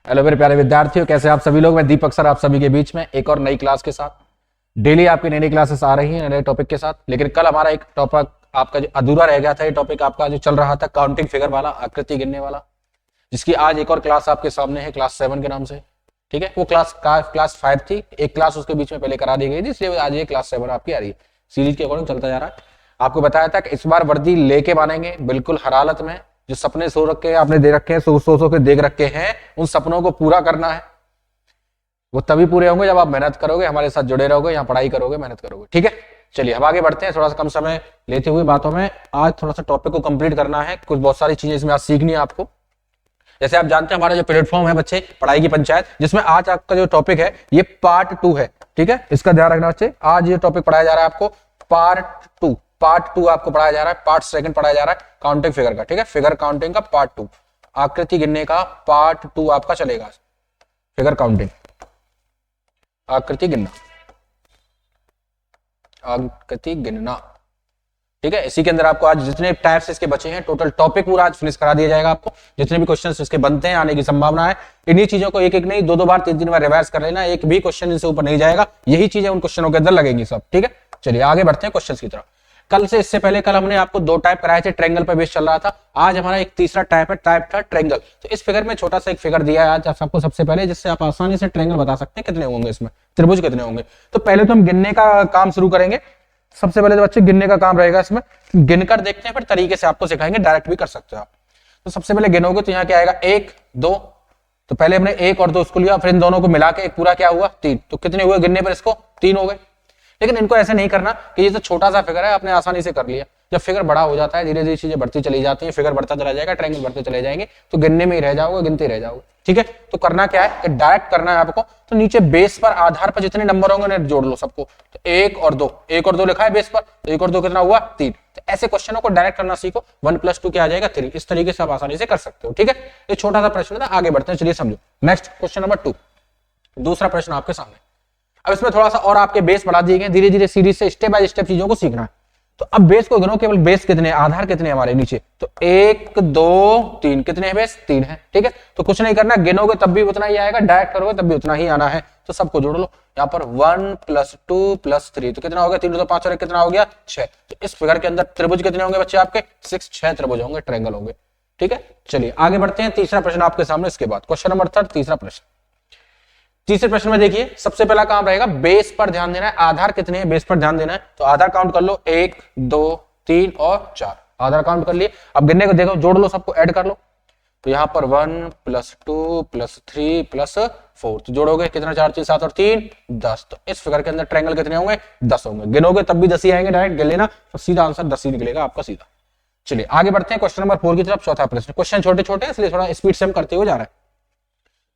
Hello मेरे प्यारे विद्यार्थियों, कैसे आप सभी लोग। मैं दीपक सर आप सभी के बीच में एक और नई क्लास के साथ। डेली आपकी नई नई क्लासेस आ रही हैं नए टॉपिक के साथ। लेकिन कल हमारा एक टॉपिक आपका जो अधूरा रह गया था, ये टॉपिक आपका जो चल रहा था काउंटिंग फिगर वाला, आकृति गिनने वाला, जिसकी आज एक और क्लास आपके सामने है क्लास 7 के नाम से। ठीक है, वो क्लास 5 थी, एक क्लास उसके बीच में पहले करा दी गई थी, इसलिए आज ये क्लास 7 आपकी आ रही है। सीरीज के अकॉर्डिंग चलता जा रहा है। आपको बताया था कि इस बार वर्दी लेके मानेंगे, बिल्कुल हर हालत में। जो सपने सो रखे हैं आपने दे रखे हैं, सो के देख रखे हैं, उन सपनों को पूरा करना है। वो तभी पूरे होंगे जब आप मेहनत करोगे, हमारे साथ जुड़े रहोगे, यहाँ पढ़ाई करोगे, मेहनत करोगे। ठीक है, चलिए हम आगे बढ़ते हैं। थोड़ा सा कम समय लेते हुए बातों में आज थोड़ा सा टॉपिक को कंप्लीट करना है। कुछ बहुत सारी चीजें इसमें आज सीखनी है आपको। जैसे आप जानते हैं हमारा जो प्लेटफॉर्म है बच्चे, पढ़ाई की पंचायत, जिसमें आज आपका जो टॉपिक है ये पार्ट 2 है। ठीक है, इसका ध्यान रखना बच्चे। आज ये टॉपिक पढ़ाया जा रहा है आपको पार्ट टू आपको पढ़ाया जा रहा है। पार्ट 2 पढ़ाया जा रहा है काउंटिंग फिगर का। ठीक है, फिगर काउंटिंग का पार्ट 2, आकृति गिनने का पार्ट 2 आपका चलेगा। फिगर काउंटिंग, आकृति गिनना, आकृति गिनना। ठीक है, इसी के अंदर आपको आज जितने टाइप्स इसके बचे हैं, टोटल टॉपिक पूरा आज फिनिश करा दिया जाएगा आपको। जितने भी क्वेश्चंस इसके बनते हैं, आने की संभावना है। इन्हीं चीजों को एक एक नहीं, दो बार, तीन बार रिवाइज कर लेना। एक भी क्वेश्चन इनसे ऊपर नहीं जाएगा, यही चीजें उन क्वेश्चनों के अंदर लगेंगी सब। ठीक है, चलिए आगे बढ़ते हैं क्वेश्चन की तरफ। कल से इससे पहले कल हमने आपको 2 टाइप कराए थे, ट्रायंगल पर बेस चल रहा था। आज हमारा एक तीसरा टाइप है, टाइप था ट्रायंगल। तो इस फिगर में छोटा सा एक फिगर दिया है आज आपको सबसे पहले, जिससे आप आसानी से ट्रायंगल बता सकते हैं कितने होंगे इसमें, त्रिभुज कितने होंगे। तो पहले तो हम गिनने का काम शुरू करेंगे। सबसे पहले तो बच्चे गिनने का काम रहेगा इसमें, गिनकर देखते हैं, फिर तरीके से आपको सिखाएंगे, डायरेक्ट भी कर सकते हो आप। तो सबसे पहले गिनोगे तो यहाँ क्या आएगा, 1 2। तो पहले हमने 1 और 2 इसको लिया, फिर इन दोनों को मिला के एक पूरा क्या हुआ, 3। तो कितने हुए गिनने पर इसको, 3 हो गए। लेकिन इनको ऐसे नहीं करना कि ये तो छोटा सा फिगर है, आपने आसानी से कर लिया। जब फिगर बड़ा हो जाता है, धीरे धीरे चीजें बढ़ती चली जाती हैं, फिगर बढ़ता चला जाएगा, ट्रायंगल बढ़ते चले जाएंगे, तो गिनने में ही रह जाओगे, गिनते रह जाओगे। ठीक है, तो करना क्या है कि डायरेक्ट करना है आपको। तो नीचे बेस पर, आधार पर जितने नंबर होंगे उन्हें जोड़ लो सबको। तो 1 और 2, 1 और 2 लिखा है बेस पर, तो 1 और 2 कितना हुआ, 3। तो ऐसे क्वेश्चनों को डायरेक्ट करना सीखो। 1 + 2 क्या आ जाएगा, 3। इस तरीके से आप आसानी से कर सकते हो। ठीक है, ये छोटा सा प्रश्न था, आगे बढ़ते हैं, चलिए समझो। नेक्स्ट क्वेश्चन नंबर 2, दूसरा प्रश्न आपके सामने। अब इसमें थोड़ा सा और आपके बेस बढ़ा दिए गए, धीरे धीरे सीरीज से स्टेप बाय स्टेप चीजों को सीखना है। तो अब बेस को गिनो, केवल बेस कितने, आधार कितने हमारे नीचे। तो 1 2 3, कितने हैं बेस, 3 है। ठीक है, तो कुछ नहीं करना, गिनोगे तब भी उतना ही आएगा, डायरेक्ट करोगे तब भी उतना ही आना है। तो सबको जोड़ लो। यहाँ पर 1 + 2 + 3, तो कितना हो गया, 3 2 5 और 1 कितना हो गया, 6। तो इस फिगर के अंदर त्रिभुज कितने होंगे बच्चे आपके, 6 त्रिभुज होंगे, ट्रायंगल होंगे। ठीक है, चलिए आगे बढ़ते हैं। तीसरा प्रश्न आपके सामने, इसके बाद क्वेश्चन नंबर 3, तीसरा प्रश्न। तीसरे प्रश्न में देखिए, सबसे पहला काम रहेगा बेस पर ध्यान देना है। आधार कितने हैं, बेस पर ध्यान देना है। तो आधार काउंट कर लो, 1 2 3 और 4, आधार काउंट कर लिए। अब गिनने को देखो, जोड़ लो, सबको ऐड कर लो। तो यहाँ पर 1 + 2 + 3 + 4, तो जोड़ोगे कितना, 4 3 7 और 3 10। तो इस फिगर के अंदर ट्रायंगल कितने होंगे, 10 होंगे। गिनोगे तब भी 10 ही आएंगे, डायरेक्ट गिन लेना, तो सीधा आंसर 10 ही निकलेगा आपका सीधा। चलिए आगे बढ़ते हैं क्वेश्चन नंबर 4 की तरफ। चौथा प्रश्न, क्वेश्चन छोटे छोटे हैं इसलिए थोड़ा स्पीड से हम करते हुए जा रहे हैं।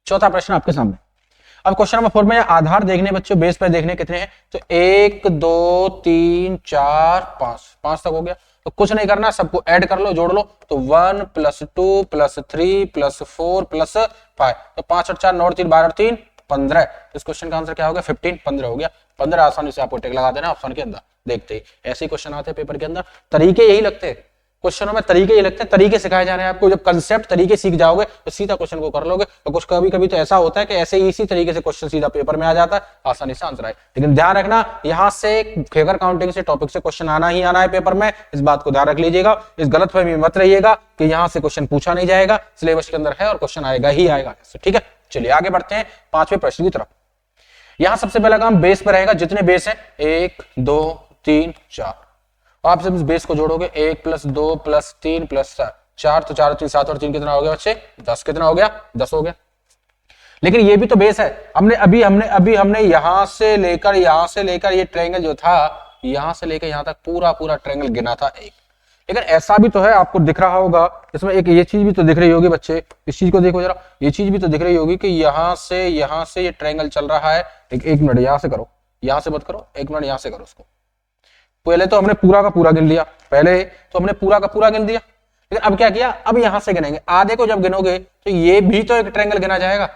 चौथा प्रश्न आपके सामने। अब क्वेश्चन नंबर 4 में आधार देखने बच्चों, बेस पर देखने कितने हैं। तो 1 2 3 4 5 तक हो गया। तो कुछ नहीं करना, सबको ऐड कर लो, जोड़ लो। तो 1 + 2 + 3 + 4 + 5, तो 5 और 4 9 और 3 12 और 3 15। इस क्वेश्चन का आंसर क्या हो गया, 15 15 हो गया। 15 आसानी से आपको टिक लगा देना ऑप्शन के अंदर। देखते ही ऐसे ही क्वेश्चन आते हैं पेपर के अंदर, तरीके यही लगते हैं क्वेश्चनों में, तरीके ये लगते हैं, तरीके सिखाए जा रहे हैं आपको। जब कंसेप्ट तरीके सीख जाओगे तो सीधा क्वेश्चन को कर लोगे। तो कुछ कभी कभी तो ऐसा होता है कि ऐसे ही इसी तरीके से क्वेश्चन सीधा पेपर में आ जाता है, आसानी से आंसर आए। लेकिन ध्यान रखना, यहां से फिगर काउंटिंग से टॉपिक से क्वेश्चन आना ही आना है पेपर में, इस बात को ध्यान रख लीजिएगा। इस गलतफहमी में मत रहिएगा कि यहां से क्वेश्चन पूछा नहीं जाएगा, सिलेबस के अंदर है और क्वेश्चन आएगा ही आएगा। ठीक है, चलिए आगे बढ़ते हैं 5वें प्रश्न की तरफ। यहां सबसे पहला काम बेस पर रहेगा। जितने बेस है 1 2 3 4, आप सब इस बेस को जोड़ोगे, 1 + 2 + 3 + 4, तो 4 3 7 और 3 कितना हो गया बच्चे, 10। कितना हो गया, 10 हो गया। लेकिन ये भी तो बेस है। हमने यहां से लेकर ये ट्रायंगल जो था, यहां से लेकर यहां तक पूरा ट्रायंगल गिना था 1। लेकिन ऐसा भी तो है, आपको दिख रहा होगा इसमें, एक ये चीज भी तो दिख रही होगी बच्चे, इस चीज को देखो जरा, ये चीज भी तो दिख रही होगी कि यहां से ये ट्रायंगल चल रहा है। एक मिनट यहां से करो, यहां से मत करो, 1 मिनट यहां से करो उसको। पहले तो हमने पूरा का पूरा गिन लिया, लेकिन अब क्या किया, अब यहां से गिनेंगे। आधे को जब गिनोगे तो ये भी तो एक ट्रायंगल गिना जाएगा।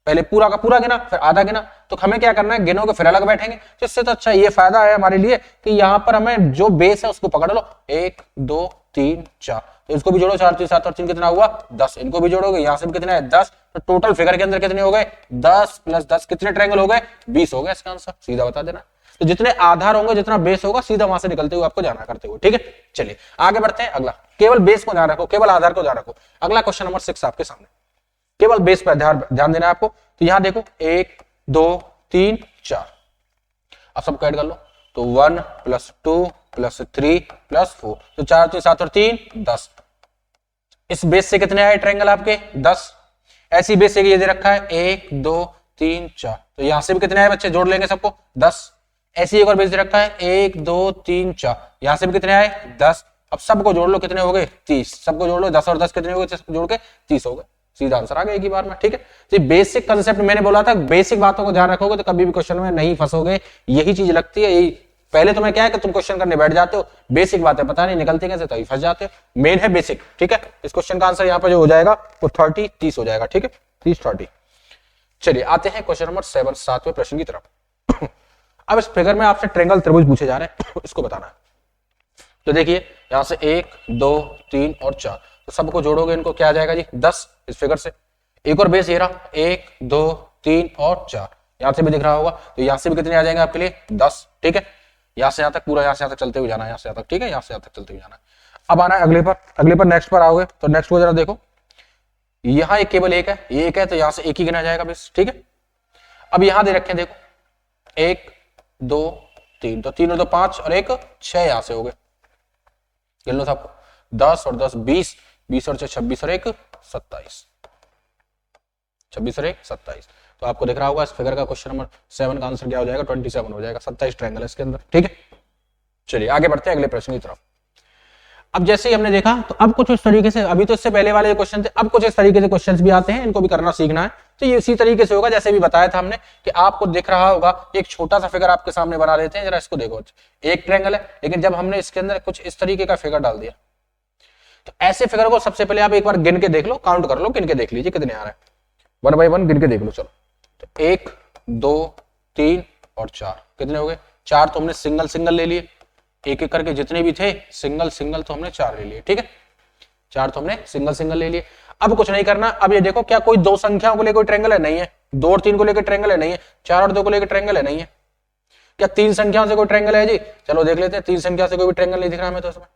पहले पूरा का पूरा गिना, फिर आधा गिना। तो हमें क्या करना है, गिनोगे फिर अलग बैठेंगे। तो इससे तो अच्छा ये फायदा है हमारे लिए कि यहाँ पर हमें जो बेस है उसको पकड़ लो, 1 2 3 4। तो इसको भी जोड़ो, 4 3 7 और 3 कितना हुआ 10, इनको भी जोड़ोगे, यहाँ से भी कितना है 10, तो टोटल फिगर के अंदर कितने हो गए 10 + 10 कितने ट्रायंगल हो गए 20 हो गए। इसका आंसर सीधा बता देना। तो जितने आधार होंगे जितना बेस होगा सीधा वहां से निकलते हुए आपको जाना करते हुए। ठीक है, चलिए आगे बढ़ते हैं। अगला केवल बेस को ध्यान रखो, केवल आधार को ध्यान रखो। अगला क्वेश्चन नंबर 6 आपके सामने, केवल बेस पर ध्यान देना है आपको। तो यहां देखो 1 2 3 4, अब सब ऐड कर लो, तो 1 + 2 + 3 + 4, तो 4 3 7 और 3 10। इस बेस से कितने आए ट्रायंगल आपके 10। ऐसी बेस से ये दे रखा है 1 2 3 4, तो यहां से भी कितने आए बच्चे, जोड़ लेंगे सबको 10। ऐसी एक और बेस दे रखा है 1 2 3 4, यहां से भी कितने आए 10। अब सबको जोड़ लो, कितने हो गए 30, सबको जोड़ लो 10 और 10 कितने हो गए, जोड़ के 30 हो गए। सीधा आंसर आ गया एक ही बार में। ठीक है, तो बेसिक कंसेप्ट मैंने बोला था, बेसिक बातों को ध्यान रखोगे तो कभी भी क्वेश्चन में नहीं फंसोगे। यही चीज लगती है, यही पहले तुम्हें क्या है कि तुम क्वेश्चन करने बैठ जाते हो, बेसिक बातें पता नहीं निकलती कैसे, तो फंस जाते हो। मेन है बेसिक। ठीक है, इस क्वेश्चन का आंसर यहाँ पर जो हो जाएगा वो 30 हो जाएगा। ठीक है, 30 चलिए आते हैं क्वेश्चन नंबर 7 7वें प्रश्न की तरफ। अब इस फिगर में आपसे ट्रायंगल त्रिभुज पूछे जा रहे हैं, इसको बताना है। तो देखिए यहां से 1 2 3 और 4, तो सबको जोड़ोगे इनको क्या आ जाएगा जी 10 इस फिगर से। एक और बेस ये रहा 1 2 3 और 4, यहां से भी दिख रहा होगा, तो यहां से भी कितने आ जाएंगे आपके लिए 10। ठीक है, यहां से यहां तक पूरा, यहां से यहां तक चलते हुए जाना है, यहां से यहां तक। ठीक है, यहां से यहां तक चलते हुए जाना है। अब आना है अगले पर नेक्स्ट पर आओगे, तो नेक्स्ट को जरा देखो, यहां एक केवल एक है, ये एक है, तो यहां से एक ही गिना जाएगा बेस। ठीक है, अब यहां दे रखे देखो 1 2 3, तो 3 और 2 5 और 1 6, यहां से हो गए, गिन लो सबको, 10 और 10 20, 20 और 6 26 और 1 27, 26 और 1 27। तो आपको दिख रहा होगा इस फिगर का क्वेश्चन नंबर 7 का आंसर क्या हो जाएगा 27 हो जाएगा। 27 ट्रायंगल है इसके अंदर। ठीक है, चलिए आगे बढ़ते हैं अगले प्रश्न की तरफ। अब जैसे ही हमने देखा, तो अब कुछ इस तरीके से, अभी तो इससे पहले वाले क्वेश्चन थे, अब कुछ इस तरीके से क्वेश्चंस भी आते हैं, इनको भी करना सीखना है। तो ये इसी तरीके से होगा जैसे भी बताया था हमने, कि आपको दिख रहा होगा एक छोटा सा फिगर आपके सामने बना देते हैं, जरा इसको देखो। एक ट्रायंगल है, लेकिन जब हमने इसके अंदर कुछ इस तरीके का फिगर डाल दिया, तो ऐसे फिगर को सबसे पहले आप एक बार गिन के देख लो, काउंट कर लो, गिन के देख लीजिए कितने आ रहे हैं, 1 बाय 1 गिन के देख लो। चलो, तो 1 2 3 और 4 कितने हो गए 4, तो हमने सिंगल सिंगल ले लिए, एक एक करके जितने भी थे सिंगल सिंगल तो हमने 4 ले लिए। ठीक है, 4 तो हमने सिंगल सिंगल ले लिए। अब कुछ नहीं करना, अब ये देखो क्या कोई दो संख्याओं को लेकर ट्रायंगल है, नहीं है। 2 और 3 को लेकर ट्रायंगल है, नहीं है। 4 और 2 को लेकर ट्रायंगल है, नहीं है। क्या 3 संख्याओं से कोई ट्रायंगल है जी, चलो देख लेते हैं। 3 संख्या से कोई भी ट्रायंगल नहीं दिख रहा हमें तो इसमें,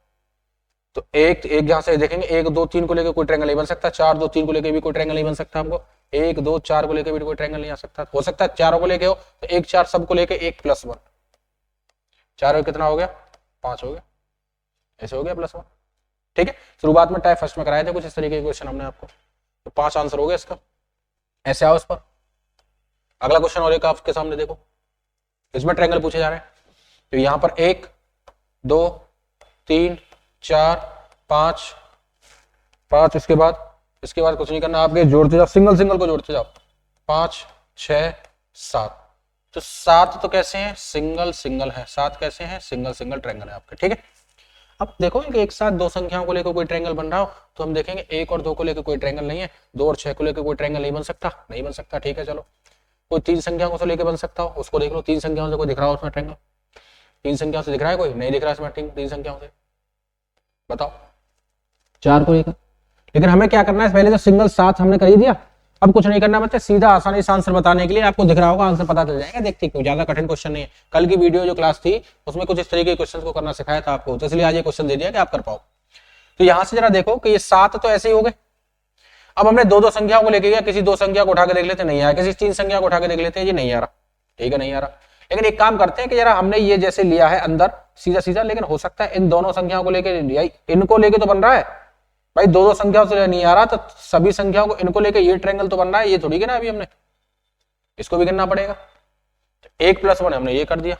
तो एक यहां से देखेंगे 1 2 3 को लेकर कोई ट्रायंगल नहीं बन सकता, 4 2 3 को लेकर भी कोई ट्रायंगल नहीं बन सकता हमको, 1 2 4 को लेकर भी कोई ट्रायंगल नहीं आ सकता। हो सकता है चारों को लेके हो, तो 1 4 सबको लेके 1 + 1, 4 कितना हो गया 5 हो गया, ऐसे हो गया +1। ठीक है, शुरुआत में टाइप फर्स्ट में कराए थे कुछ इस तरीके के क्वेश्चन हमने आपको, तो 5 आंसर हो गया इसका। ऐसे आओ इस पर। अगला क्वेश्चन और एक आपके सामने देखो, इसमें ट्रायंगल पूछे जा रहे हैं। तो यहां पर 1 2 3 4 5 5, इसके बाद कुछ नहीं करना, आपके जोड़ते जाओ, सिंगल सिंगल को जोड़ते जाओ। 5 6 7, तो 7 तो कैसे हैं सिंगल सिंगल है, 7 कैसे हैं सिंगल सिंगल ट्रायंगल है आपके। ठीक है, अब देखो कि एक साथ दो संख्याओं को लेकर कोई ट्रायंगल बन रहा हो, तो हम देखेंगे 1 और 2 को लेकर कोई ट्रायंगल नहीं है, 2 और 6 को लेकर कोई ट्रायंगल नहीं बन सकता, नहीं बन सकता। ठीक है, चलो कोई 3 संख्याओं को लेकर बन सकता हो, उसको देख लो। 3 संख्याओं से कोई दिख रहा हो उसमें ट्रायंगल, 3 संख्याओं से दिख रहा है कोई, नहीं दिख रहा इसमें 3 संख्याओं से, बताओ। 4 को लेकर, लेकिन हमें क्या करना है, पहले तो सिंगल 7 हमने कर ही दिया। अब कुछ नहीं करना बच्चे, सीधा आसानी से आंसर बताने के लिए आपको दिख रहा होगा, आंसर पता चल जाएगा। देखते कोई ज्यादा कठिन क्वेश्चन नहीं है। कल की वीडियो जो क्लास थी उसमें कुछ इस तरीके के क्वेश्चन को करना सिखाया था आपको, तो इसलिए आज ये क्वेश्चन दे दिया कि आप कर पाओ। तो यहां से जरा देखो कि ये 7 तो ऐसे ही हो गए। अब हमने 2 संख्याओं को लेके गया, किसी 2 संख्या को उठा के देख लेते, नहीं आया। किसी 3 संख्या को उठा के देख लेते हैं, जी नहीं आ रहा। ठीक है, नहीं आ रहा। लेकिन एक काम करते हैं कि जरा हमने ये जैसे लिया है अंदर सीधा सीधा, लेकिन हो सकता है इन दोनों संख्याओं को लेके, इनको लेके तो बन रहा है भाई, 2 संख्याओं से नहीं आ रहा, तो सभी संख्याओं को इनको लेके ये ट्रायंगल तो बन रहा है, ये थोड़ी गिना अभी हमने, इसको भी गिनना पड़ेगा। 1 + 1 हमने ये कर दिया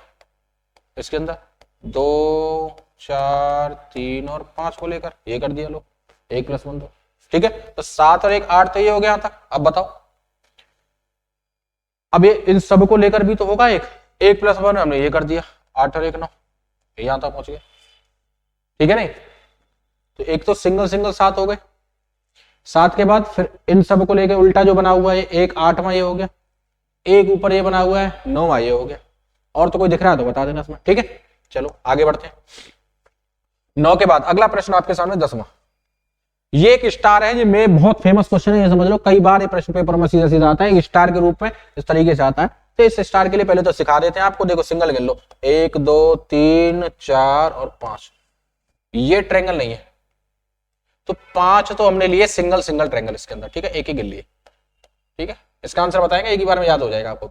इसके अंदर, 2 4 3 और 5 को लेकर ये कर दिया, लो 1 + 1 2। ठीक है, तो 7 और 1 8 तो ये हो गया यहां तक। अब बताओ, अब ये इन सब को लेकर भी तो होगा 1 + 1 हमने ये कर दिया, 8 और 1 9, यहां तक पहुंच गए। ठीक है, नहीं तो एक तो सिंगल सिंगल 7 हो गए। 7 के बाद फिर इन सब को लेकर उल्टा जो बना हुआ है, 1 8वां ये हो गया, एक ऊपर ये बना हुआ है 9वां ये हो गया। और तो कोई दिख रहा है तो बता देना इसमें। ठीक है, चलो आगे बढ़ते हैं। 9 के बाद अगला प्रश्न आपके सामने 10वां। ये एक स्टार है, ये में बहुत फेमस क्वेश्चन है, ये समझ लो कई बार ये प्रश्न पेपर में सीधा सीधा आता है, एक स्टार के रूप में इस तरीके से आता है। तो इस स्टार के लिए पहले तो सिखा देते हैं आपको। देखो सिंगल गिन लो, 1 2 3 4 और 5, ये ट्रायंगल नहीं है, तो 5 तो हमने लिए सिंगल सिंगल ट्रायंगल इसके अंदर, ठीक है, एक ही गिन लिए, ठीक है। इसका आंसर बताएंगे, एक ही बार में याद हो जाएगा आपको।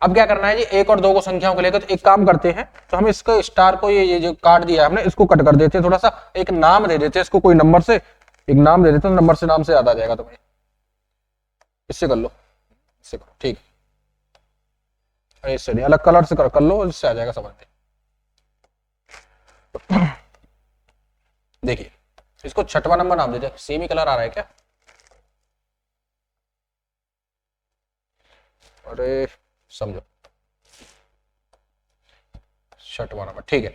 अब क्या करना है जी, 1 और 2 को संख्याओं को लेकर, तो एक काम करते हैं, तो हम इसको स्टार को ये जो काट दिया है हमने, इसको कट कर देते हैं, थोड़ा सा एक नाम दे देते हैं इसको, कोई नंबर से एक नाम दे देते हैं, नंबर से नाम से याद आ जाएगा तुम्हें। इससे कर लो, इससे करो, ठीक है, इससे नहीं, अलग कलर से कर लो, इससे आ जाएगा समझ में। देखिए इसको छठवां नंबर नाम देते हैं, सेम ही कलर आ रहा है क्या? अरे समझो, छठवां नंबर, ठीक है।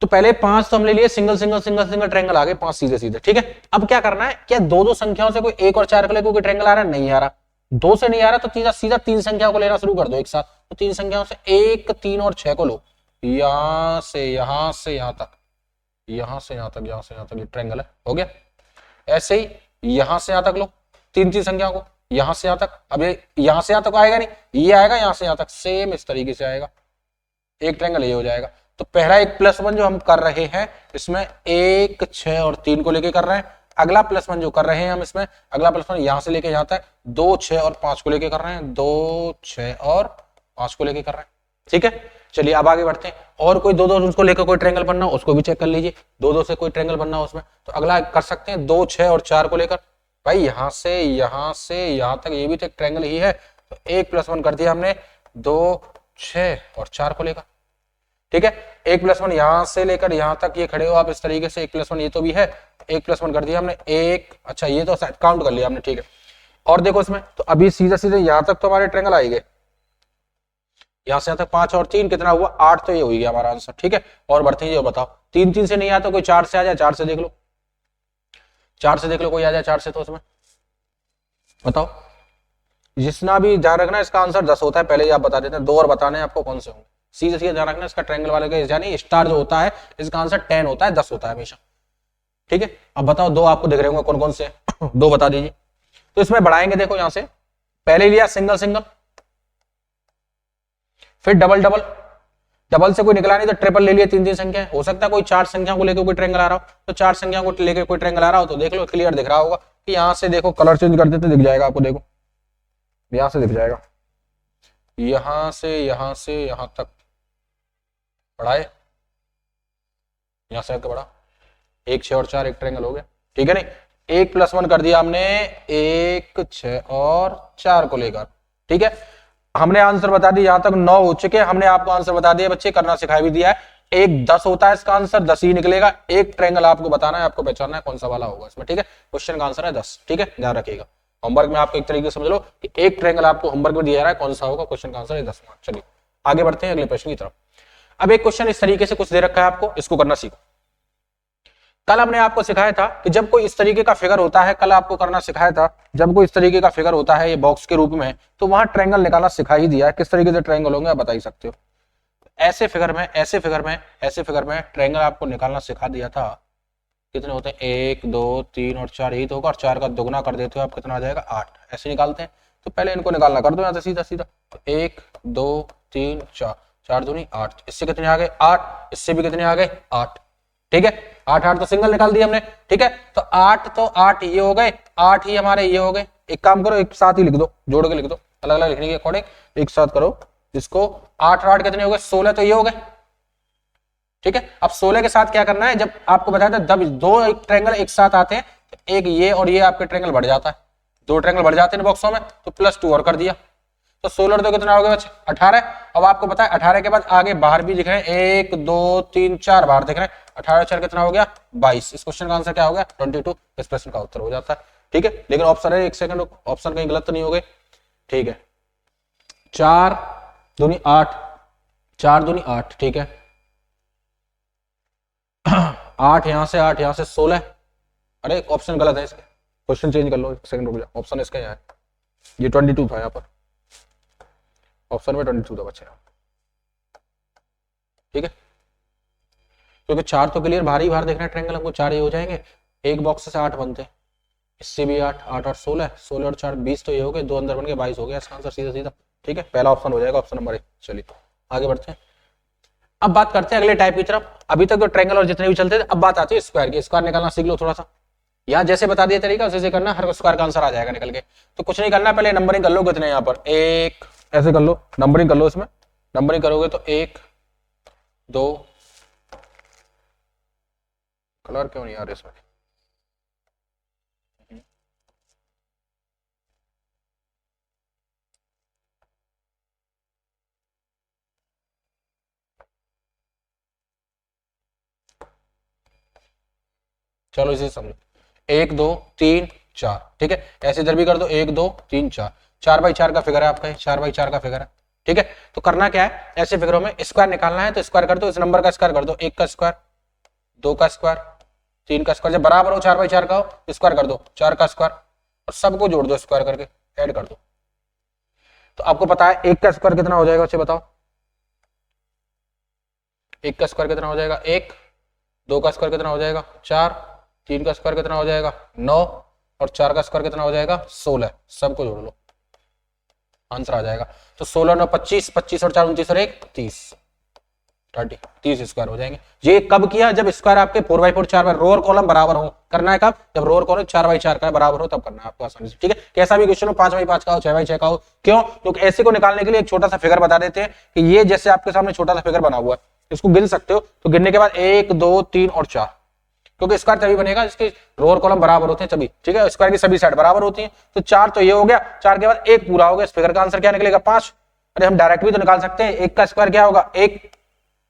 तो पहले 5 तो हम ले लिए, single single single single triangle आ गए 5 सीधे सीधे, ठीक है। अब क्या करना है, क्या दो दो संख्याओं से कोई 1 और 4 को लेकर कोई ट्रायंगल आ रहा है? नहीं आ रहा। 2 से नहीं आ रहा तो सीधा सीधा 3 संख्याओं को लेना शुरू कर दो एक साथ। तो 3 संख्याओं से 1 3 और 6 को लो, यहां से यहां से यहां तक, यहां से यहां तक, यहां से यहां तक, ये ट्रायंगल है, हो गया। ऐसे ही यहां से यहां तक लो, 3 संख्याओं को, यहां से यहां तक। अब ये यहां से यहां तक आएगा नहीं, ये आएगा यहां से यहां तक, सेम इस तरीके से आएगा, एक ट्रायंगल ये हो जाएगा। तो पहला एक +1 जो हम कर रहे हैं इसमें 1 6 और 3 को लेके कर रहे हैं। अगला +1 जो कर रहे हैं हम इसमें, अगला +1 यहां से लेके यहां तक 2 6 और 5 को लेके कर रहे हैं, 2 6 और 5 को लेके कर रहे हैं, ठीक है। चलिए अब आगे बढ़ते हैं। और कोई दो उसको लेकर कोई ट्रायंगल बनना हो उसको भी चेक कर लीजिए, 2 से कोई ट्रायंगल बनना हो उसमें, तो अगला कर सकते हैं 2 6 और 4 को लेकर। भाई यहां से यहां तक ये भी तो एक ट्रायंगल ही है, तो 1 +1 कर दिया हमने 2 6 और 4 को लेकर, ठीक है। 1 +1 यहां से लेकर यहां तक ये खड़े हो आप इस तरीके से, 1 +1 ये तो भी है, 1 +1 कर दिया हमने 1, अच्छा ये तो काउंट कर लिया हमने, ठीक है। और देखो इसमें तो अभी सीधा सीधे यहां तक तो हमारे ट्रायंगल आएंगे, यहां से यहां तक 5 और 3 कितना हुआ 8, तो ये हो गया हमारा आंसर, ठीक है। और बढ़ते हैं, ये बताओ 3 3 से नहीं आता, कोई 4 से आ जाए, 4 से देख लो, 4 से देख लो, कोई आ जाए 4 से, तो उसमें बताओ। जितना भी ध्यान रखना इसका आंसर 10 होता है, पहले ही आप बता देते हैं, 2 और बताने हैं आपको कौन से होंगे, सीधे सीधे ध्यान रखना इसका ट्रायंगल वाले का, यानी स्टार जो होता है इसका आंसर 10 होता है, 10 होता है हमेशा, ठीक है। अब बताओ 2 आपको दिख रहे होंगे कौन कौन से 2 बता दीजिए। तो इसमें बढ़ाएंगे, देखो यहां से पहले लिया सिंगल सिंगल, फिर डबल डबल, डबल से कोई निकला नहीं तो ट्रिपल ले लिया, 3 संख्या। हो सकता है कोई 4 संख्याओं को लेकर कोई ट्रायंगल आ रहा हो, तो 4 संख्याओं को लेकर कोई ट्रायंगल आ रहा हो तो देख लो क्लियर दिख रहा होगा कि यहां से देखो कलर चेंज कर देते दिख जाएगा आपको, देखो यहां से दिख जाएगा, यहां से यहां तक बढ़ाए, यहां से आगे बढ़ा, 1 6 और 4 एक ट्रायंगल हो गया, ठीक है। नहीं 1 +1 कर दिया हमने 1 6 और 4 को लेकर, ठीक है। हमने आंसर बता दिया, यहां तक 9 हो चुके, हमने आपको आंसर बता दिया बच्चे, करना सिखा भी दिया है। 1 10 होता है इसका आंसर, 10 ही निकलेगा। एक ट्रायंगल आपको बताना है, आपको पहचानना है कौन सा वाला होगा इसमें, ठीक है। क्वेश्चन का आंसर है 10, ठीक है, ध्यान रखिएगा। होमवर्क में आपको एक तरीके से समझ लो कि एक ट्रायंगल आपको होमवर्क में दिया रहा है, कौन सा होगा, क्वेश्चन का आंसर है 10 मार्क। चलिए आगे बढ़ते हैं अगले प्रश्न की तरफ। अब एक क्वेश्चन इस तरीके से कुछ दे रखा है आपको, इसको करना सीखो। कल हमने आपको सिखाया था कि जब कोई इस तरीके का फिगर होता है, कल आपको करना सिखाया था, जब कोई इस तरीके का फिगर होता है ये बॉक्स के रूप में, तो वहां ट्रायंगल निकालना सिखा ही दिया है। किस तरीके से ट्रायंगल होंगे आप बता ही सकते हो। ऐसे फिगर में ट्रायंगल आपको निकालना सिखा दिया था। कितने होते हैं 1 2 3 और 4, यही तो होगा, और 4 का दुगना कर देते हो आप, कितना आ जाएगा 8, ऐसे निकालते हैं। तो पहले इनको निकालना कर दो यहाँ से सीधा सीधा, 1 2 3 4, 4 दूनी 8, इससे कितने आ गए 8, इससे भी कितने आ गए 8, ठीक है। 8 8 तो सिंगल निकाल दिया हमने, ठीक है। तो 8 ये हो गए, 8 ही हमारे ये हो गए। एक काम करो, एक साथ ही लिख दो, जोड़ के लिख दो, अलग अलग लिखने के अकॉर्डिंग एक साथ करो इसको। 8 8 कितने हो गए 16, तो ये हो गए, ठीक है। अब 16 के साथ क्या करना है, जब आपको बताया था जब 2 ट्रायंगल एक साथ आते हैं तो एक ये और ये आपके ट्रायंगल बढ़ जाता है, 2 ट्रायंगल बढ़ जाते हैं बॉक्सों में, तो +2 और कर दिया, तो 16 तो कितना हो गया बच्चे 18। अब आपको पता है 18 के बाद आगे बाहर भी दिख रहे हैं, 1 2 3 4 बाहर दिख रहे हैं, 18 4 कितना हो गया 22। इस क्वेश्चन का आंसर क्या हो गया 22, इस प्रश्न का उत्तर हो जाता है, ठीक है। लेकिन ऑप्शन है, एक सेकंड, ऑप्शन कहीं गलत तो नहीं हो गए, ठीक है। 4 दूनी 8, 4 दूनी 8, ठीक है। 8 यहां से 8 यहां से 16, अरे ऑप्शन गलत है इसके, क्वेश्चन चेंज कर लो, एक सेकंड रुक जाओ, ऑप्शन इसका यहाँ है, ये 22 था यहाँ पर, ऑप्शन में 22 था बच्चे, ठीक है। क्योंकि 4 तो क्लियर बाहर ही बाहर देखना है ट्रायंगल, हमको 4 ये हो जाएंगे, एक बॉक्स से 8 बनते हैं, इससे भी 8, 8 और 16, 16 और 4 20, तो ये हो गए, 2 अंदर बन के 22 हो गया इसका आंसर सीधा सीधा। ठीक है, पहला ऑप्शन हो जाएगा ऑप्शन नंबर 1। चलिए आगे बढ़ते हैं। अब बात करते हैं अगले टाइप की तरफ। अभी तक तो ट्रायंगल और जितने भी चलते थे, अब बात आती है स्क्वायर की। स्क्वायर निकालना सीख लो थोड़ा सा, यहाँ जैसे बता दिया तरीका उसे करना, हर स्क्वायर का आंसर आ जाएगा निकल के। तो कुछ नहीं करना, पहले नंबरिंग कर लो कितने यहाँ पर, एक ऐसे कर लो, नंबरिंग कर लो। इसमें नंबरिंग करोगे तो 1 2, कलर क्यों नहीं आ रहा इसमें, चलो इसे समझो, 1 2 3 4। ठीक है, ऐसे इधर भी कर दो, 1 2 3 4, 4 बाई 4 का फिगर है आपका, 4 बाई 4 का फिगर है। ठीक है, तो करना क्या है, ऐसे फिगरों में स्क्वायर निकालना है, तो स्क्वायर कर दो, इस नंबर का स्क्वायर कर दो, 1 का स्क्वायर, 2 का स्क्वायर, 3 का स्क्वायर, जब बराबर हो 4 बाई 4 का हो स्क्वायर कर दो, 4 का स्क्वायर, और सबको जोड़ दो स्क्वायर करके, ऐड कर दो। तो आपको पता है 1 का स्क्वायर कितना हो जाएगा, बताओ 1 का स्क्वायर कितना हो जाएगा 1, 2 का स्क्वायर कितना हो जाएगा 4, 3 का स्क्वायर कितना हो जाएगा 9, और 4 का स्क्वायर कितना हो जाएगा 16। सबको जोड़ लो, आंसर आ जाएगा। तो 16 9 25, 25 और 4 29 और 1 30, 30 स्क्वायर हो जाएंगे। ये कब किया, जब स्क्वायर आपके 4x4 4 बार रो और कॉलम बराबर हो। करना है कब, जब रो और कॉलम 4x4 का बराबर हो, तब करना है आपको आसानी से। ठीक है, कैसा भी क्वेश्चन हो, 5x5 का हो, 6x6 का हो, क्यों, क्योंकि ऐसे को निकालने के लिए एक छोटा सा फिगर बता देते हैं कि ये जैसे आपके सामने छोटा सा फिगर बना हुआ है, इसको गिन सकते हो, तो गिनने के बाद 1 2 3 और 4, क्योंकि स्क्वायर तभी बनेगा जिसके रो और कॉलम बराबर होते हैं तभी। ठीक है, स्क्वायर की सभी साइड बराबर होती हैं, तो 4 तो ये हो गया, 4 के बाद 1 पूरा हो गया, इस फिगर का आंसर क्या निकलेगा 5। अरे हम डायरेक्ट भी तो निकाल सकते हैं, 1 का स्क्वायर क्या होगा 1,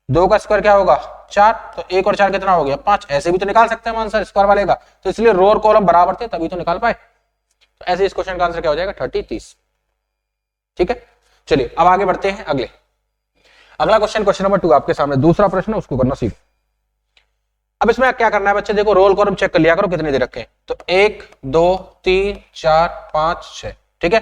2 का स्क्वायर क्या होगा 4, तो 1 और 4 कितना हो गया 5। ऐसे भी तो निकाल सकते हैं आंसर स्क्वायर वाले का, तो इसलिए रो और कॉलम बराबर थे तभी तो निकाल पाए। तो ऐसे इस क्वेश्चन का आंसर क्या हो जाएगा 30 30। ठीक है, चलिए अब आगे बढ़ते हैं। अगला क्वेश्चन, क्वेश्चन नंबर 2 आपके सामने, दूसरा प्रश्न, उसको करना सीखो। अब इसमें क्या करना है बच्चे, देखो रोल कॉलम चेक कर लिया करो कितने दे रखे हैं, तो 1 2 3 4 5 6। ठीक है,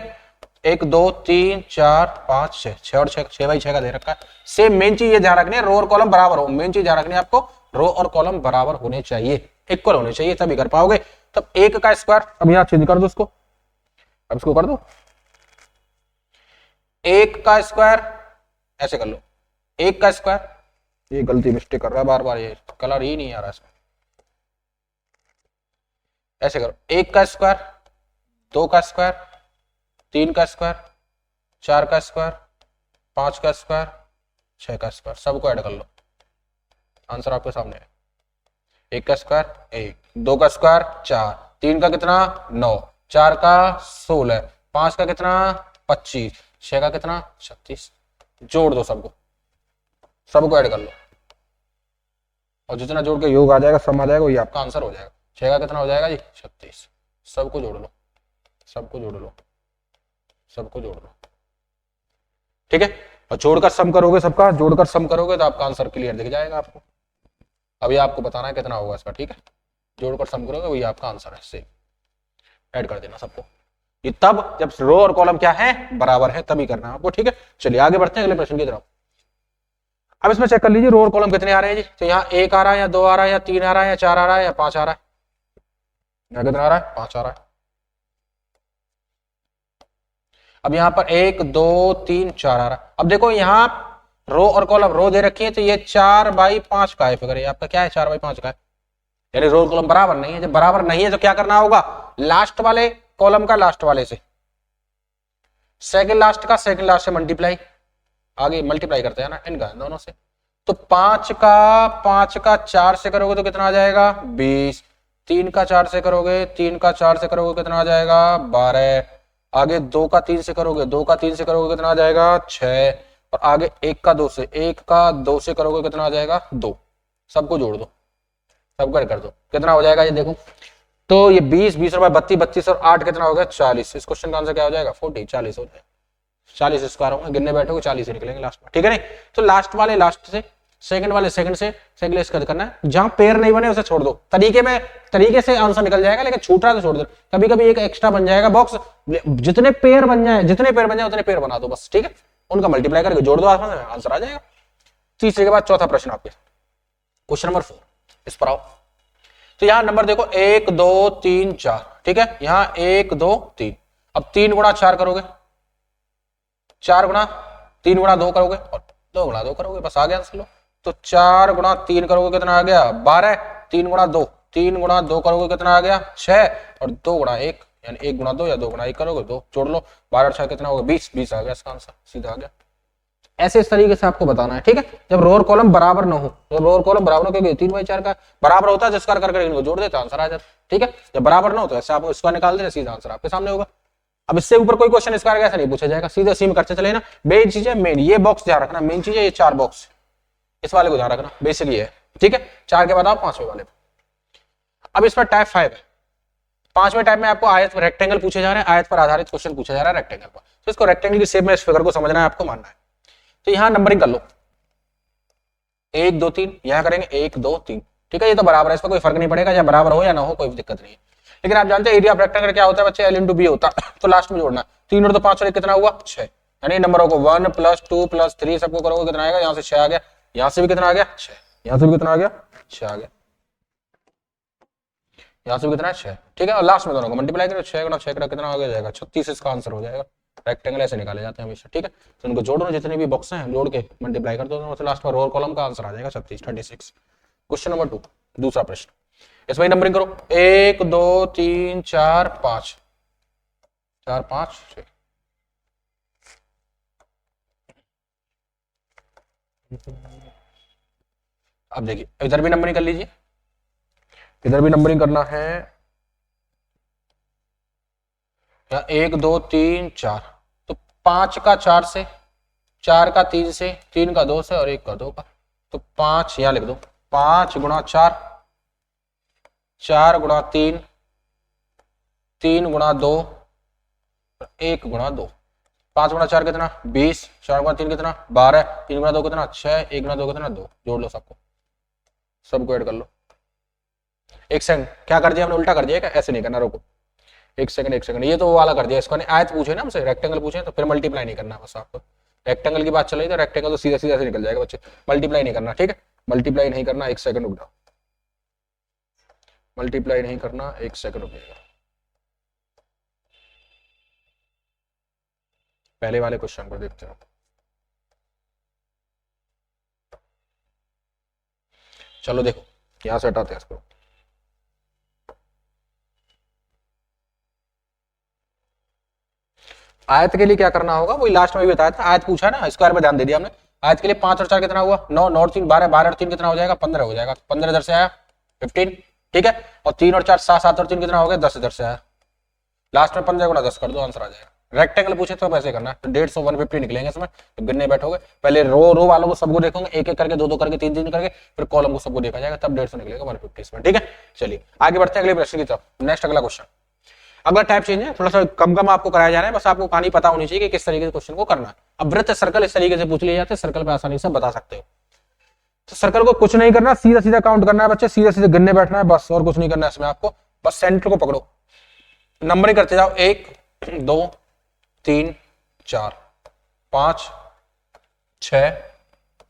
1 2 3 4 5 6, 6 और 6, 6 बाई 6 का दे रखा है। सेम मेन चीज ये ध्यान रखनी है, रो और कॉलम बराबर हो, मेन चीज ध्यान रखनी है आपको, रो और कॉलम बराबर होने चाहिए, इक्वल होने चाहिए, तभी कर पाओगे। तब 1 का स्क्वायर, अब यहां चेंज कर दो इसको, अब इसको कर दो 1 का स्क्वायर, ऐसे कर लो 1 का स्क्वायर, ये गलती मिस्टेक कर रहा है बार बार, ये कलर ही नहीं आ रहा इसमें, ऐसे करो 1 का स्क्वायर, 2 का स्क्वायर, 3 का स्क्वायर, 4 का स्क्वायर, 5 का स्क्वायर, 6 का स्क्वायर, सबको ऐड कर लो, आंसर आपके सामने है। 1 का स्क्वायर 1, 2 का स्क्वायर 4, 3 का कितना 9, 4 का 16, 5 का कितना 25, 6 का कितना 36। जोड़ दो सबको, सबको ऐड कर लो, और जितना जोड़ के योग आ जाएगा, सम आ जाएगा, वही आपका आंसर हो जाएगा। 6 का कितना हो जाएगा जी 36। सबको जोड़ लो, सबको जोड़ लो, सबको जोड़ लो। ठीक है, और जोड़कर सम करोगे, सबका जोड़कर सम करोगे तो आपका आंसर क्लियर दिख जाएगा आपको। अभी आपको बताना है कितना होगा इसका। ठीक है, जोड़कर सम करोगे वही आपका आंसर है, सेम ऐड कर देना सबको। ये तब जब रो और कॉलम क्या है बराबर है, तभी करना है आपको। ठीक है, चलिए आगे बढ़ते हैं अगले प्रश्न की तरफ। अब इसमें चेक कर लीजिए रो और कॉलम कितने आ रहे हैं जी, तो यहाँ 1 आ रहा है, या 2 आ रहा है, या 3 आ रहा है, या 4 आ रहा है, या 5 आ रहा है। यहाँ कितना आ रहा है 5 आ रहा है। अब यहाँ पर 1 2 3 4 आ रहा है। अब देखो यहाँ रो और कॉलम, रो दे रखी है तो ये 4 बाई 5 का है फिगर, ये आपका क्या है 4 बाई 5 का है, यानी रो और कॉलम बराबर नहीं है। जब बराबर नहीं है तो क्या करना होगा, लास्ट वाले कॉलम का लास्ट वाले से, सेकंड लास्ट का सेकंड लास्ट से मल्टीप्लाई, आगे मल्टीप्लाई करते हैं ना इनका दोनों से। तो 5 का 4 से करोगे तो कितना आ जाएगा 20, 3 का 4 से करोगे, 3 का 4 से करोगे कितना आ जाएगा 12, आगे 2 का 3 से करोगे, 2 का 3 से करोगे कितना आ जाएगा 6, और आगे 1 का 2 से, 1 का 2 से करोगे कितना आ जाएगा 2। सबको जोड़ दो, सबको कर दो, कितना हो जाएगा ये देखो, तो ये 20 20 और 32 32 और 8 कितना हो गया 40। इस क्वेश्चन का आंसर क्या हो जाएगा 40, 40 हो जाएगा। 40 स्क्वायर होंगे, गिनने बैठोगे 40 से निकलेंगे लास्ट में। ठीक है नहीं, तो लास्ट वाले लास्ट से, सेकंड वाले सेकंड से, सेकंड इसका करना है, जहां पेयर नहीं बने उसे छोड़ दो। तरीके से आंसर निकल जाएगा, लेकिन छूट रहा तो छोड़ दो। कभी कभी एक एक्स्ट्रा बन जाएगा बॉक्स, जितने पेयर बन जाए उतने पेयर बना दो बस। ठीक है, उनका मल्टीप्लाई करके जोड़ दो, आंसर आ जाएगा। तीसरे के बाद चौथा प्रश्न आपके, क्वेश्चन नंबर 4, इस पर आओ। तो यहाँ नंबर देखो 1 2 3 4, ठीक है, यहाँ 1 2 3। अब 3 गुणा 4 करोगे, 4 गुणा 3 गुणा 2 करोगे और 2 गुणा 2 करोगे, बस आ गया आंसर लो। तो 4 गुणा 3 करोगे कितना आ गया 12, 3 गुणा 2, 3 गुणा 2 करोगे कितना आ गया 6, और 2 गुणा 1 यानी 1 गुणा 2 या 2 गुणा 1 करोगे 2, जोड़ लो 12 और 6 कितना होगा 20, 20 आ गया इसका आंसर, सीधा आ गया। ऐसे इस तरीके से आपको बताना है, ठीक है। जब रो और कॉलम बराबर ना हो, जब रो और कॉलम बराबर हो, क्योंकि 3/4 का बराबर होता है, जिसका कर इनको जोड़ देते आंसर आ जाता है, ठीक है। जब बराबर ना हो तो ऐसे आप इसका निकाल देना, सीधा आंसर आपके सामने होगा। अब इससे ऊपर कोई क्वेश्चन इसका ऐसा नहीं पूछा जाएगा, सीधे सी में करते चले ना। मेन चीज है, मेन ये बॉक्स ध्यान रखना, मेन चीज है ये 4 बॉक्स, इस वाले को ध्यान रखना, बेसिक ये है, ठीक है। 4 के बाद आप 5वें वाले। अब इस पर टाइप 5 है। 5वें टाइप में आपको आयत रेक्टेंगल पूछे जा रहे हैं, आयत पर आधारित क्वेश्चन पूछा जा रहा है रेक्टेंगल पर, तो इसको रेक्टेंगल की शेप में इस फिगर को समझना है, आपको मानना है। तो यहां नंबरिंग कर लो 1 2 3, यहां करेंगे 1 2 3, ठीक है। ये तो बराबर है, इस पर कोई फर्क नहीं पड़ेगा, या बराबर हो या ना हो कोई दिक्कत नहीं है। लेकिन आप जानते हैं एरिया ऑफ रेक्टेंगल क्या होता है बच्चे, L × B होता है, तो लास्ट में जोड़ना 3 और 2 5 और 1 कितना हुआ 6, यानी नंबरों को 1 + 2 + 3 सबको करोगे कितना आएगा, यहाँ से 6 आ गया, यहाँ से भी कितना आ गया 6, यहाँ से भी कितना आ गया 6 आ गया, यहाँ से भी कितना है 6, ठीक है। और लास्ट में दोनों को मल्टीप्लाई करो, 6 × 6 कितना हो जाएगा 36, इसका आंसर हो जाएगा। रेक्टेंगल ऐसे निकाले जाते हैं हमेशा, ठीक है। तो उनको जोड़ो, जितने भी बॉक्स हैं जोड़ के मल्टीप्लाई कर दो, तो लास्ट में रो और कॉलम का आंसर आ जाएगा 36। क्वेश्चन नंबर 2, दूसरा प्रश्न, इसमें नंबरिंग करो 1 2 3 4 5, 4 5 6। अब देखिए इधर भी नंबरिंग कर लीजिए, इधर भी नंबरिंग करना है। 1 2 3 4, तो 5 का 4 से, 4 का 3 से, 3 का 2 से और 1 का 2 का, तो 5 यहां लिख दो, 5 × 4, 4 × 3, 3 × 2, 1 × 2, 5 × 4 कितना 20, 4 × 3 कितना 12, 3 × 2 कितना 6, 1 × 2 कितना 2, जोड़ लो सबको, सबको ऐड कर लो। एक सेकंड, क्या कर दिया हमने, उल्टा कर दिया क्या, ऐसे नहीं करना, रोको एक सेकंड, ये तो वो वाला कर दिया, इसको आयत पूछे ना हमसे, रेक्टेंगल पूछे तो फिर मल्टीप्लाई नहीं करना, बस आपको रेक्टेंगल की बात चल रही तो रेक्टेंगल तो सीधा सीधा से निकल जाएगा बच्चे, मल्टीप्लाई नहीं करना, ठीक है, मल्टीप्लाई नहीं करना, एक सेकंड रुक जाओ, मल्टीप्लाई नहीं करना, एक सेकंड रुक जाएगा। पहले वाले क्वेश्चन को देखते हो, चलो देखो यहां से हटाते हैं इसको। आयत के लिए क्या करना होगा, वही लास्ट में भी बताया था, आयत पूछा ना, स्क्वायर पे ध्यान दे दिया हमने। आयत के लिए 5 और 4 कितना हुआ 9, 9 और 3 12, 12 और 3 कितना हो जाएगा 15 हो जाएगा, 15 इधर से आया 15, ठीक है। और 3 और 4 7, 7 और 3 कितना हो गया 10 इधर से आया, लास्ट में 15 × 10 कर दो, आंसर आ जाएगा। रेक्टेंगल पूछे तो ऐसे करना है, तो 150 150 निकलेंगे इसमें, तो गिनने बैठोगे पहले रो वालों को सबको देखोगे, एक एक करके, 2 2 करके, 3 3 करके, फिर कॉलम को सबको देखा जाएगा, तब 150 निकलेगा 150 इसमें, ठीक है। चलिए आगे बढ़ते हैं अगले प्रश्न की तरफ। नेक्स्ट अगला क्वेश्चन, अगला टाइप चेंज है, थोड़ा सा कम आपको कराया जा रहा है, बस आपको कहानी पता होनी चाहिए कि किस तरीके से क्वेश्चन को करना है। अब वृत्त सर्कल इस तरीके से पूछ लिए जाते हैं, सर्कल पे आसानी से बता सकते हो। तो सर्कल को कुछ नहीं करना, सीधा सीधा काउंट करना है बच्चे, सीधे सीधे गिनने बैठना है बस, और कुछ नहीं करना है इसमें आपको, बस सेंटर को पकड़ो, नंबरिंग करते जाओ 1 2 3 4 5 6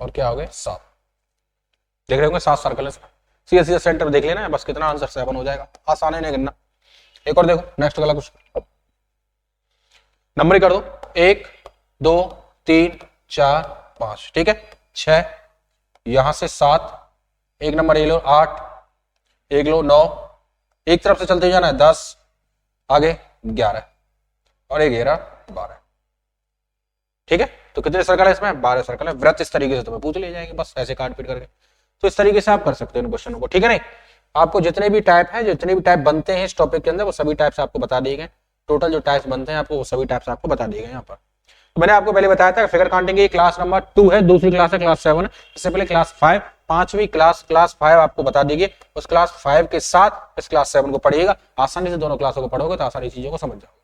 और क्या हो गए 7, देख रहे होंगे 7 सर्कल है, सीधा सीधा सेंटर देख लेना है बस, कितना आंसर 7 हो जाएगा, आसान है नहीं गिनना। एक और देखो नेक्स्ट वाला क्वेश्चन, नंबरिंग कर दो 1 2 3 4 5, ठीक है, 6, यहां से 7, एक नंबर ये लो 8, एक लो 9, एक तरफ से चलते जाना है 10, आगे 11 और एक 12, ठीक है। तो कितने सर्कल है इसमें 12 सर्कल है। वृत्त इस तरीके से तुम्हें पूछ ले जाएंगे बस, ऐसे काट पीट करके, तो इस तरीके से आप कर सकते हो इन क्वेश्चनों को, ठीक है। नहीं आपको जितने भी टाइप है, जितने भी टाइप बनते हैं इस टॉपिक के अंदर, वो सभी टाइप्स आपको बता दिए गए, टोटल जो टाइप्स बनते हैं आपको वो सभी टाइप्स आपको बता दिए गए यहाँ पर। तो मैंने आपको पहले बताया था फिगर काउंटिंग की क्लास नंबर 2 है, दूसरी क्लास है क्लास 7 है, इससे पहले क्लास 5, 5वीं क्लास 5 आपको बता दी गई, उस क्लास 5 के साथ इस क्लास 7 को पढ़िएगा, आसानी से दोनों क्लासों को पढ़ोगे तो आसानी चीजों को समझ जाओगे।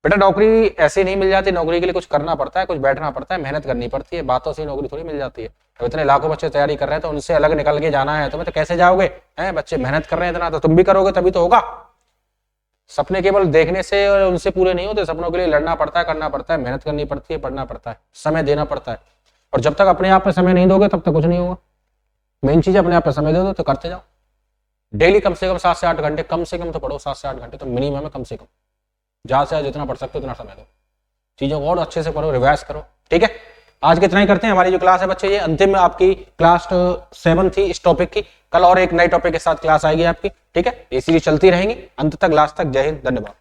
बेटा नौकरी ऐसे नहीं मिल जाती, नौकरी के लिए कुछ करना पड़ता है, कुछ बैठना पड़ता है, मेहनत करनी पड़ती है, बातों से नौकरी थोड़ी मिल जाती है। अब इतने लाखों बच्चे तैयारी कर रहे हैं तो उनसे अलग निकल के जाना है तुम्हें, तो कैसे जाओगे, हैं बच्चे मेहनत कर रहे हैं इतना, तो तुम भी करोगे तभी तो होगा। सपने केवल देखने से और उनसे पूरे नहीं होते, सपनों के लिए लड़ना पड़ता है, करना पड़ता है, मेहनत करनी पड़ती है, पढ़ना पड़ता है, समय देना पड़ता है, और जब तक अपने आप पे समय नहीं दोगे तब तक कुछ नहीं होगा। मेन चीज अपने आप पे समय दे दो तो करते जाओ, डेली कम से कम 7 से 8 घंटे, कम से कम तो पढ़ो, 7 से 8 घंटे तो मिनिमम है, कम से कम, ज्यादा से ज्यादा जितना पढ़ सकते हो उतना समय दो, चीजों को और अच्छे से पढ़ो, रिवाइज करो। ठीक है, आज के इतना ही करते हैं। हमारी जो क्लास है बच्चे, ये अंतिम में आपकी क्लास 7 थी इस टॉपिक की। कल और एक नए टॉपिक के साथ क्लास आएगी आपकी। ठीक है, ये सीरीज चलती रहेंगी अंत तक, लास्ट तक। जय हिंद, धन्यवाद।